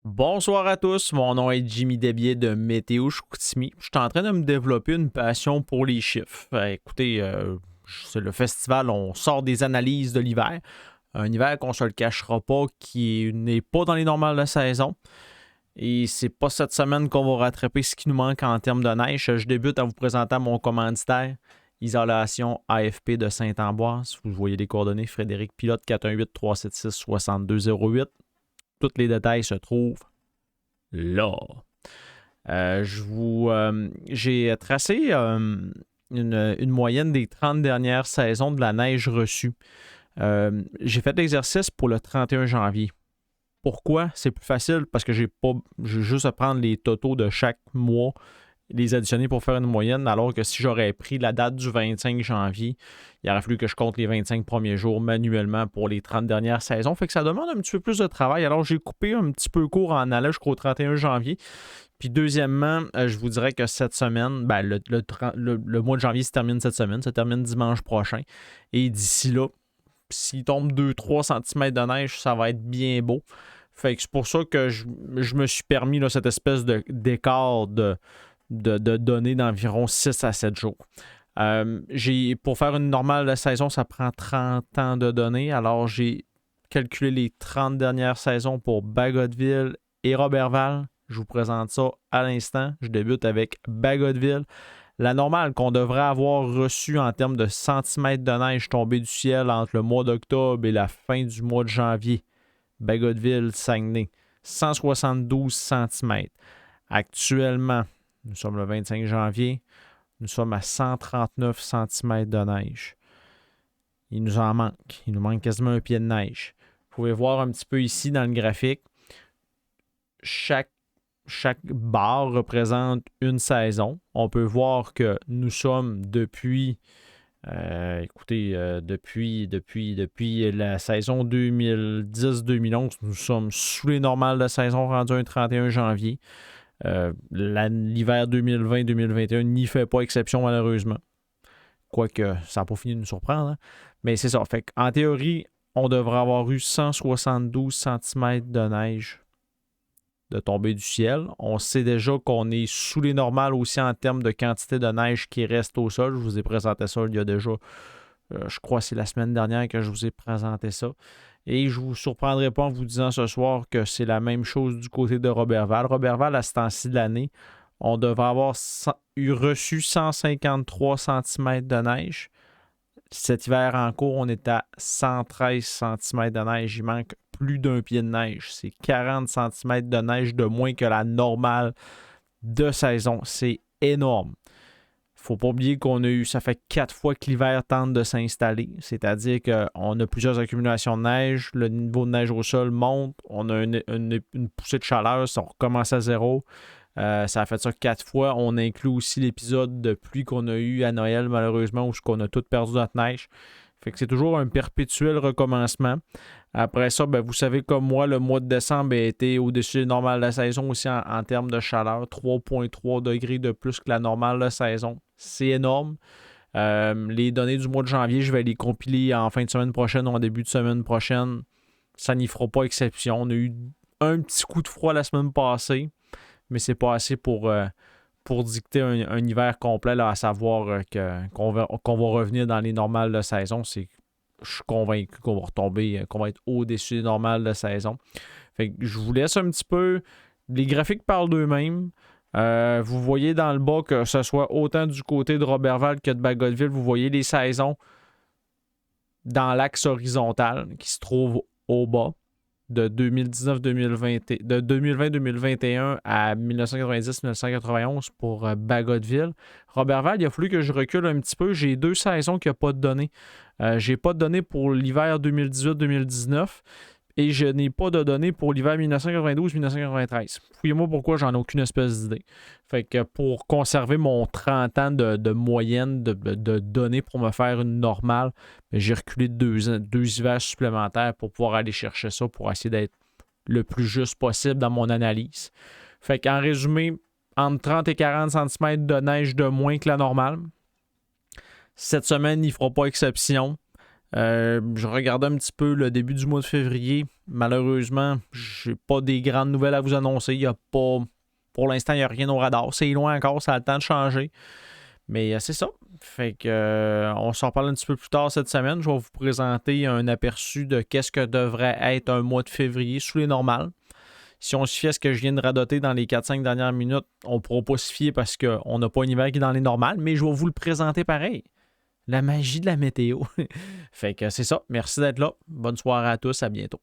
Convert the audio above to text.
Bonsoir à tous, mon nom est Jimmy Desbiais de Météo Chicoutimi. Je suis en train de me développer une passion pour les chiffres. Écoutez, c'est le festival, on sort des analyses de l'hiver. Un hiver qu'on se le cachera pas, qui n'est pas dans les normales de saison. Et c'est pas cette semaine qu'on va rattraper ce qui nous manque en termes de neige. Je débute en vous présentant mon commanditaire, Isolation AFP de Saint-Ambroise. Vous voyez les coordonnées, Frédéric Pilote, 418-376-6208. Tous les détails se trouvent là. J'ai tracé une moyenne des 30 dernières saisons de la neige reçue. J'ai fait l'exercice pour le 31 janvier. Pourquoi? C'est plus facile parce que j'ai juste à prendre les totaux de chaque mois, les additionner pour faire une moyenne, alors que si j'aurais pris la date du 25 janvier, il aurait fallu que je compte les 25 premiers jours manuellement pour les 30 dernières saisons. Fait que ça demande un petit peu plus de travail. Alors, j'ai coupé un petit peu court en allant jusqu'au 31 janvier. Puis deuxièmement, je vous dirais que cette semaine, le mois de janvier se termine cette semaine, ça termine dimanche prochain. Et d'ici là, s'il tombe 2-3 cm de neige, ça va être bien beau. Fait que c'est pour ça que je me suis permis là, cette espèce d'écart de données d'environ 6 à 7 jours. Pour faire une normale de saison, ça prend 30 ans de données. Alors, j'ai calculé les 30 dernières saisons pour Bagotville et Roberval. Je vous présente ça à l'instant. Je débute avec Bagotville. La normale qu'on devrait avoir reçue en termes de centimètres de neige tombée du ciel entre le mois d'octobre et la fin du mois de janvier. Bagotville, Saguenay, 172 cm. Actuellement, nous sommes le 25 janvier, nous sommes à 139 cm de neige. Il nous en manque. Il nous manque quasiment un pied de neige. Vous pouvez voir un petit peu ici dans le graphique, chaque barre représente une saison. On peut voir que nous sommes depuis la saison 2010-2011, nous sommes sous les normales de saison rendu un 31 janvier. L'hiver 2020-2021 n'y fait pas exception malheureusement. Quoique, ça n'a pas fini de nous surprendre. Hein? Mais c'est ça. Fait en théorie, on devrait avoir eu 172 cm de neige de tombée du ciel. On sait déjà qu'on est sous les normales aussi en termes de quantité de neige qui reste au sol. Je vous ai présenté ça il y a déjà, je crois que c'est la semaine dernière que je vous ai présenté ça. Et je ne vous surprendrai pas en vous disant ce soir que c'est la même chose du côté de Roberval. Roberval, à ce temps-ci de l'année, on devrait avoir reçu 153 cm de neige. Cet hiver en cours, on est à 113 cm de neige. Il manque plus d'un pied de neige. C'est 40 cm de neige de moins que la normale de saison. C'est énorme. Faut pas oublier qu'on a eu, ça fait 4 fois que l'hiver tente de s'installer. C'est-à-dire qu'on a plusieurs accumulations de neige, le niveau de neige au sol monte, on a une poussée de chaleur, ça recommence à zéro. Ça a fait ça 4 fois. On inclut aussi l'épisode de pluie qu'on a eu à Noël, malheureusement, où on a tout perdu notre neige. Fait que c'est toujours un perpétuel recommencement. Après ça, vous savez comme moi, le mois de décembre a été au-dessus des normales de la saison aussi en termes de chaleur. 3,3 degrés de plus que la normale de saison. C'est énorme. Les données du mois de janvier, je vais les compiler en fin de semaine prochaine ou en début de semaine prochaine. Ça n'y fera pas exception. On a eu un petit coup de froid la semaine passée, mais c'est pas assez pour dicter un hiver complet, là, à savoir qu'on va revenir dans les normales de saison. Je suis convaincu qu'on va retomber, qu'on va être au-dessus des normales de saison. Fait que je vous laisse un petit peu. Les graphiques parlent d'eux-mêmes. Vous voyez dans le bas que ce soit autant du côté de Roberval que de Bagotville, vous voyez les saisons dans l'axe horizontal qui se trouve au bas de 2019-2020, de 2020-2021 à 1990-1991 pour Bagotville. Roberval, il a fallu que je recule un petit peu. J'ai 2 saisons qui n'ont pas de données. J'ai pas de données pour l'hiver 2018-2019 et je n'ai pas de données pour l'hiver 1992-1993. Fouillez-moi pourquoi, j'en ai aucune espèce d'idée. Fait que pour conserver mon 30 ans de moyenne de données pour me faire une normale, j'ai reculé 2 hivers supplémentaires pour pouvoir aller chercher ça, pour essayer d'être le plus juste possible dans mon analyse. Fait qu'en résumé, entre 30 et 40 cm de neige de moins que la normale. Cette semaine, il ne fera pas exception. Je regardais un petit peu le début du mois de février. Malheureusement, j'ai pas des grandes nouvelles à vous annoncer. Il y a pas, pour l'instant, il n'y a rien au radar. C'est loin encore, ça a le temps de changer. Mais c'est ça. Fait que on s'en parle un petit peu plus tard cette semaine. Je vais vous présenter un aperçu de qu'est-ce que devrait être un mois de février sous les normales. Si on se fie à ce que je viens de radoter dans les 4-5 dernières minutes, on ne pourra pas se fier parce qu'on n'a pas un hiver qui est dans les normales, mais je vais vous le présenter pareil. La magie de la météo. Fait que c'est ça. Merci d'être là. Bonne soirée à tous. À bientôt.